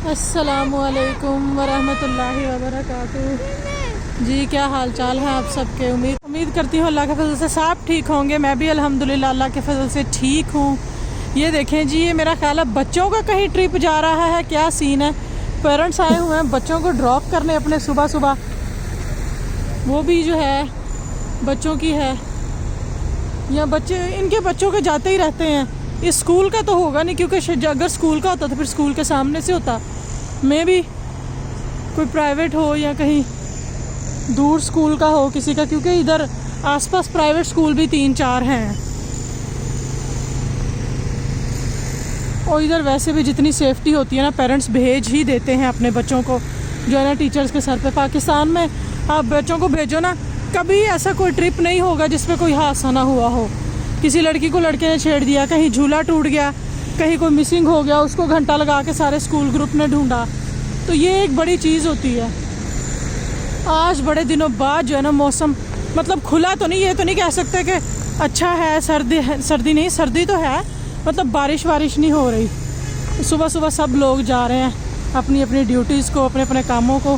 अस्सलामुअलैकुम वरहमतुल्लाहि वबरकातुहू। जी क्या हाल चाल है आप सबके। उम्मीद करती हूँ अल्लाह के फजल से सब ठीक होंगे। मैं भी अल्हम्दुलिल्लाह अल्लाह के फजल से ठीक हूँ। ये देखें जी, ये मेरा ख्याल है बच्चों का कहीं ट्रिप जा रहा है। क्या सीन है, पेरेंट्स आए हुए हैं बच्चों को ड्रॉप करने अपने सुबह सुबह। वो भी जो है बच्चों की है, या बच्चे इनके बच्चों के जाते ही रहते हैं। इस स्कूल का तो होगा नहीं, क्योंकि अगर स्कूल का होता तो फिर स्कूल के सामने से होता। मैं भी कोई प्राइवेट हो या कहीं दूर स्कूल का हो किसी का, क्योंकि इधर आसपास प्राइवेट स्कूल भी 3-4 हैं। और इधर वैसे भी जितनी सेफ्टी होती है ना, पेरेंट्स भेज ही देते हैं अपने बच्चों को, जो है ना टीचर्स के सर पे। पाकिस्तान में आप बच्चों को भेजो ना, कभी ऐसा कोई ट्रिप नहीं होगा जिसमें कोई हादसा ना हुआ हो। किसी लड़की को लड़के ने छेड़ दिया, कहीं झूला टूट गया, कहीं कोई मिसिंग हो गया, उसको घंटा लगा के सारे स्कूल ग्रुप ने ढूंढा। तो ये एक बड़ी चीज़ होती है। आज बड़े दिनों बाद जो है ना मौसम मतलब खुला तो नहीं, ये तो नहीं कह सकते कि अच्छा है। सर्दी नहीं, सर्दी तो है, मतलब बारिश नहीं हो रही। सुबह सुबह सब लोग जा रहे हैं अपनी अपनी ड्यूटीज़ को, अपने अपने कामों को।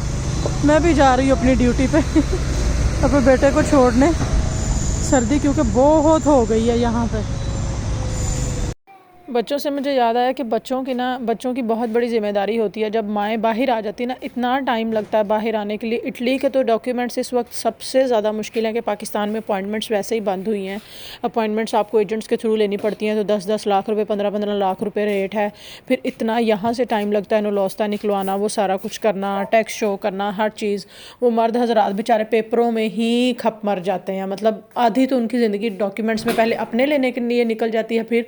मैं भी जा रही हूँ अपनी ड्यूटी पे अपने बेटे को छोड़ने। सर्दी क्योंकि बहुत हो गई है यहाँ पे। बच्चों से मुझे याद आया कि बच्चों की बहुत बड़ी ज़िम्मेदारी होती है। जब माएँ बाहर आ जाती है ना, इतना टाइम लगता है बाहर आने के लिए। इटली के तो डॉक्यूमेंट्स इस वक्त सबसे ज़्यादा मुश्किल है कि पाकिस्तान में अपॉइंटमेंट्स वैसे ही बंद हुई हैं। अपॉइंटमेंट्स आपको एजेंट्स के थ्रू लेनी पड़ती हैं, तो 10-10 लाख रुपए, 15-15 लाख रुपए रेट है। फिर इतना यहाँ से टाइम लगता है नौलौस्ता निकलवाना, वो सारा कुछ करना, टैक्स शो करना, हर चीज़। वो मर्द हजरात बेचारे पेपरों में ही खप मर जाते हैं। मतलब आधी तो उनकी ज़िंदगी डॉक्यूमेंट्स में पहले अपने लेने के लिए निकल जाती है, फिर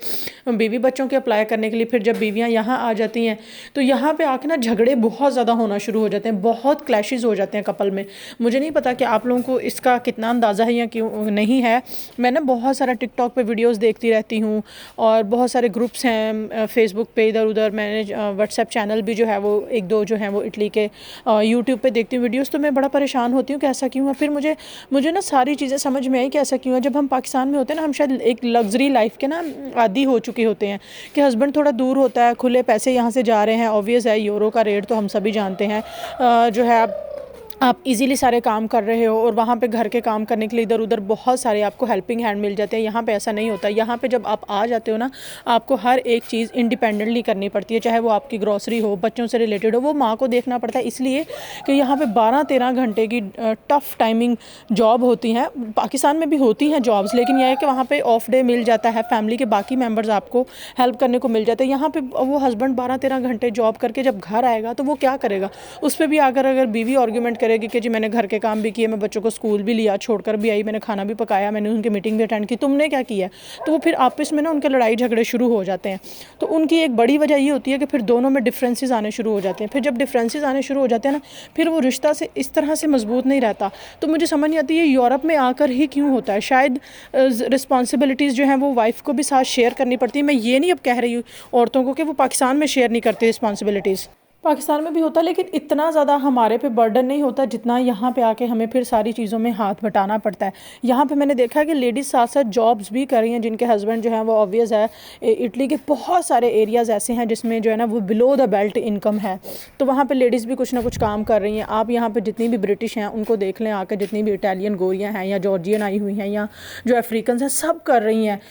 बीवी बच्चों के अप्लाई करने के लिए। फिर जब बीवियां यहाँ आ जाती हैं तो यहाँ पे आके ना झगड़े बहुत ज़्यादा होना शुरू हो जाते हैं, बहुत क्लैशेस हो जाते हैं कपल में। मुझे नहीं पता कि आप लोगों को इसका कितना अंदाज़ा है या क्यों नहीं है। मैं ना बहुत सारा टिकटॉक पे वीडियोस देखती रहती हूँ, और बहुत सारे ग्रुप्स हैं फेसबुक पे इधर उधर। मैंने व्हाट्सएप चैनल भी जो है वो 1-2 जो हैं वो इटली के यूट्यूब पे देखती हूँ वीडियोज़। तो मैं बड़ा परेशान होती हूँ कि ऐसा क्यों है। फिर मुझे ना सारी चीज़ें समझ में आई कि ऐसा क्यों है। जब हम पाकिस्तान में होते हैं ना, हम शायद एक लग्जरी लाइफ के ना आदी हो चुके होते हैं कि हस्बैंड थोड़ा दूर होता है, खुले पैसे यहाँ से जा रहे हैं। ऑब्वियस है, यूरो का रेट तो हम सभी जानते हैं। जो है आप इजीली सारे काम कर रहे हो, और वहाँ पे घर के काम करने के लिए इधर उधर बहुत सारे आपको हेल्पिंग हैंड मिल जाते हैं। यहाँ पे ऐसा नहीं होता। यहाँ पे जब आप आ जाते हो ना, आपको हर एक चीज़ इंडिपेंडेंटली करनी पड़ती है, चाहे वो आपकी ग्रॉसरी हो, बच्चों से रिलेटेड हो। वो माँ को देखना पड़ता है, इसलिए कि यहाँ पे 12-13 घंटे की टफ़ टाइमिंग जॉब होती हैं। पाकिस्तान में भी होती हैं जॉब्स, लेकिन यह है कि वहाँ पर ऑफ डे मिल जाता है, फैमिली के बाकी मेम्बर्स आपको हेल्प करने को मिल जाते हैं। यहाँ पर वो हस्बैंड 12-13 घंटे जॉब करके जब घर आएगा तो वो क्या करेगा। उस पर भी अगर बीवी आर्ग्यूमेंट करेगी कि जी मैंने घर के काम भी किए, मैं बच्चों को स्कूल भी लिया, छोड़कर भी आई, मैंने खाना भी पकाया, मैंने उनकी मीटिंग भी अटेंड की, तुमने क्या किया। तो वो फिर आपस में ना उनके लड़ाई झगड़े शुरू हो जाते हैं। तो उनकी एक बड़ी वजह ये होती है कि फिर दोनों में डिफरेंसेस आने शुरू हो जाते हैं। फिर जब डिफरेंसेस आने शुरू हो जाते हैं ना, फिर वो रिश्ता से इस तरह से मजबूत नहीं रहता। तो मुझे समझ नहीं आती है यूरोप में आकर ही क्यों होता है। शायद रिस्पॉन्सिबिलिटीज़ जो हैं वो वाइफ को भी साथ शेयर करनी पड़ती है। मैं ये नहीं अब कह रही हूँ औरतों को कि वो पाकिस्तान में शेयर नहीं करती रिस्पॉन्सिबिलिटीज़, पाकिस्तान में भी होता है, लेकिन इतना ज़्यादा हमारे पे बर्डन नहीं होता जितना यहाँ पे आके हमें फिर सारी चीज़ों में हाथ बटाना पड़ता है। यहाँ पे मैंने देखा है कि लेडीज़ साथ साथ जॉब्स भी कर रही हैं, जिनके हस्बैंड जो हैं वो ऑब्वियस है। इटली के बहुत सारे एरियाज़ ऐसे हैं जिसमें जो है ना वो बिलो द बेल्ट इनकम है, तो वहाँ पर लेडीज़ भी कुछ ना कुछ काम कर रही हैं। आप यहाँ पर जितनी भी ब्रिटिश हैं उनको देख लें आकर, जितनी भी इटालियन गोरियाँ हैं या जॉर्जियन आई हुई हैं या जो अफ्रीकन हैं, सब कर रही हैं।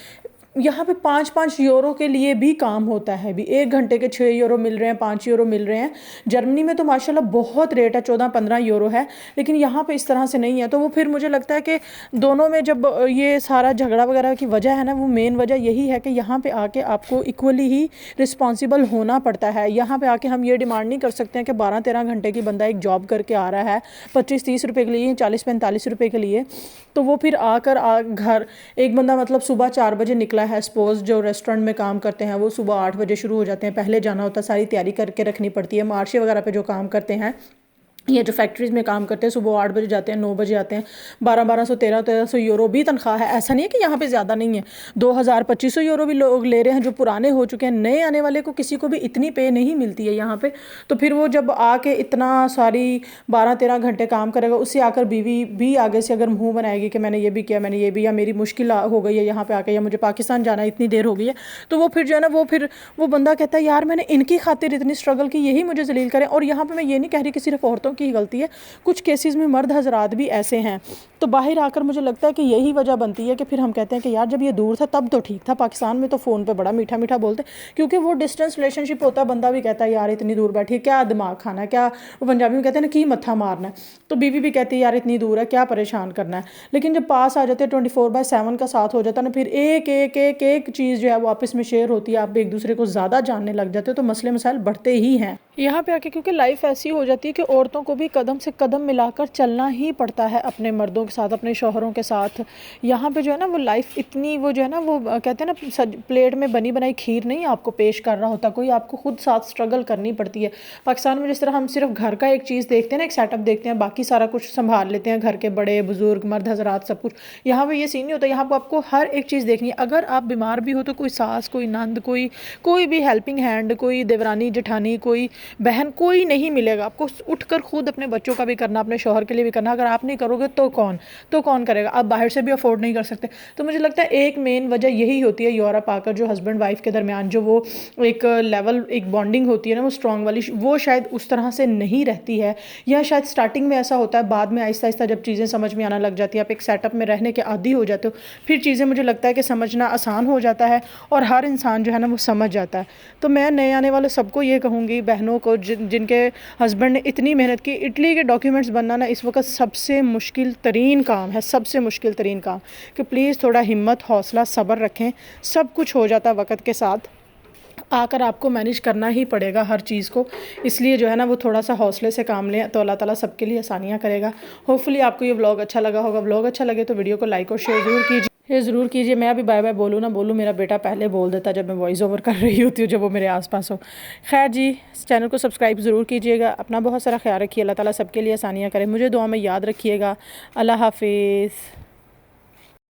यहाँ पे 5-5 यूरो के लिए भी काम होता है। भी 1 घंटे के 6 यूरो मिल रहे हैं, 5 यूरो मिल रहे हैं। जर्मनी में तो माशाल्लाह बहुत रेट है, 14-15 यूरो है, लेकिन यहाँ पे इस तरह से नहीं है। तो वो फिर मुझे लगता है कि दोनों में जब ये सारा झगड़ा वगैरह की वजह है ना, वो मेन वजह यही है कि यहाँ पे आके आपको इक्वली ही रिस्पॉन्सिबल होना पड़ता है। यहाँ पे आके हम ये डिमांड नहीं कर सकते हैं कि 12-13 घंटे की बंदा एक जॉब करके आ रहा है 25-30 रुपये के लिए, 40-45 रुपये के लिए, तो वो फिर आकर घर एक बंदा मतलब सुबह 4 बजे निकला है, सपोज जो रेस्टोरेंट में काम करते हैं वो सुबह 8 बजे शुरू हो जाते हैं, पहले जाना होता है, सारी तैयारी करके रखनी पड़ती है। मार्शे वगैरह पे जो काम करते हैं ये जो फैक्ट्रीज़ में काम करते हैं सुबह 8 बजे जाते हैं 9 बजे आते हैं, 1200 1300 यूरो भी तनख्वाह है। ऐसा नहीं है कि यहाँ पे ज़्यादा नहीं है, 2000 2500 यूरो भी लोग ले रहे हैं जो पुराने हो चुके हैं। नए आने वाले को किसी को भी इतनी पे नहीं मिलती है यहाँ पे। तो फिर वो जब आके इतना सारी 12-13 घंटे काम करेगा, उससे आकर बीवी भी आगे से अगर मुँह बनाएगी कि मैंने ये भी किया, मैंने ये भी, या मेरी मुश्किल हो गई है यहाँ पर आके, या मुझे पाकिस्तान जाना इतनी देर हो गई है, तो वो फिर जो है ना वो बंदा कहता है यार मैंने इनकी खातिर इतनी स्ट्रगल की, यही मुझे जलील करें। और यहाँ पर मैं ये नहीं कह रही कि सिर्फ औरतों की गलती है, कुछ केसेस में मर्द हजरात भी ऐसे हैं। तो बाहर आकर मुझे लगता है कि यही वजह बनती है कि फिर हम कहते हैं कि यार जब ये दूर था तब तो ठीक था, पाकिस्तान में तो फ़ोन पे बड़ा मीठा मीठा बोलते, क्योंकि वो डिस्टेंस रिलेशनशिप होता है। बंदा भी कहता है यार इतनी दूर बैठी है, क्या दिमाग खाना है, क्या वो पंजाबी में कहते हैं ना कि मत्था मारना है। तो बीवी भी कहती है यार इतनी दूर है, क्या परेशान करना है। लेकिन जब पास आ जाते हैं 24/7 का साथ हो जाता है ना, फिर एक एक एक एक चीज़ जो है वो आपस में शेयर होती है, आप एक दूसरे को ज़्यादा जानने लग जाते हो, तो मसले मसाइल बढ़ते ही हैं यहाँ पे आके। क्योंकि लाइफ ऐसी हो जाती है कि औरतों को भी कदम से कदम मिलाकर चलना ही पड़ता है अपने मर्दों के साथ, अपने शौहरों के साथ। यहाँ पे जो है ना वो लाइफ इतनी, वो जो है ना वो कहते हैं ना प्लेट में बनी बनाई खीर नहीं आपको पेश कर रहा होता कोई, आपको खुद साथ स्ट्रगल करनी पड़ती है। पाकिस्तान में जिस तरह हम सिर्फ घर का एक चीज़ देखते हैं ना, एक सेटअप देखते हैं, बाकी सारा कुछ संभाल लेते हैं, घर के बड़े बुजुर्ग मर्द हजरात सब कुछ, यहाँ पे ये सीन नहीं होता। यहाँ पर आपको हर एक चीज़ देखनी है। अगर आप बीमार भी हो तो कोई सास, कोई नंद, कोई भी हेल्पिंग हैंड, कोई देवरानी जेठानी, कोई बहन, कोई नहीं मिलेगा आपको। उठकर खुद अपने बच्चों का भी करना, अपने शौहर के लिए भी करना। अगर आप नहीं करोगे तो कौन करेगा। आप बाहर से भी अफोर्ड नहीं कर सकते। तो मुझे लगता है एक मेन वजह यही होती है यूरोप आकर, जो हस्बैंड वाइफ के दरमियान जो वो एक लेवल, एक बॉन्डिंग होती है ना वो स्ट्रॉन्ग वाली, वो शायद उस तरह से नहीं रहती है। या शायद स्टार्टिंग में ऐसा होता है, बाद में आहिस्ता आहिस्ता जब चीज़ें समझ में आना लग जाती है, आप एक सेटअप में रहने के आदी हो जाते हो, फिर चीज़ें मुझे लगता है कि समझना आसान हो जाता है और हर इंसान जो है ना वो समझ जाता है। तो मैं नए आने वाले सबको ये कहूँगी, बहनों को जिनके हस्बैंड ने इतनी मेहनत की, इटली के डॉक्यूमेंट्स बनना ना इस वक्त सबसे मुश्किल तरीन काम है, सबसे मुश्किल तरीन काम, कि प्लीज़ थोड़ा हिम्मत, हौसला, सब्र रखें। सब कुछ हो जाता है वक्त के साथ, आकर आपको मैनेज करना ही पड़ेगा हर चीज़ को। इसलिए जो है ना वो थोड़ा सा हौसले से काम लें, तो अल्लाह ताला सबके लिए आसानियाँ करेगा। होपफुली आपको ये व्लॉग अच्छा लगा होगा। व्लॉग अच्छा लगे तो वीडियो को लाइक और शेयर ज़रूर कीजिए। मैं अभी बाय बाय बोलूँ ना बोलूँ, मेरा बेटा पहले बोल देता जब मैं वॉइस ओवर कर रही होती हूँ, जब वो मेरे आसपास हो। खैर जी, इस चैनल को सब्सक्राइब ज़रूर कीजिएगा। अपना बहुत सारा ख्याल रखिए। अल्लाह ताला सबके लिए आसानियाँ करे। मुझे दुआ में याद रखिएगा। अल्लाह हाफिज़।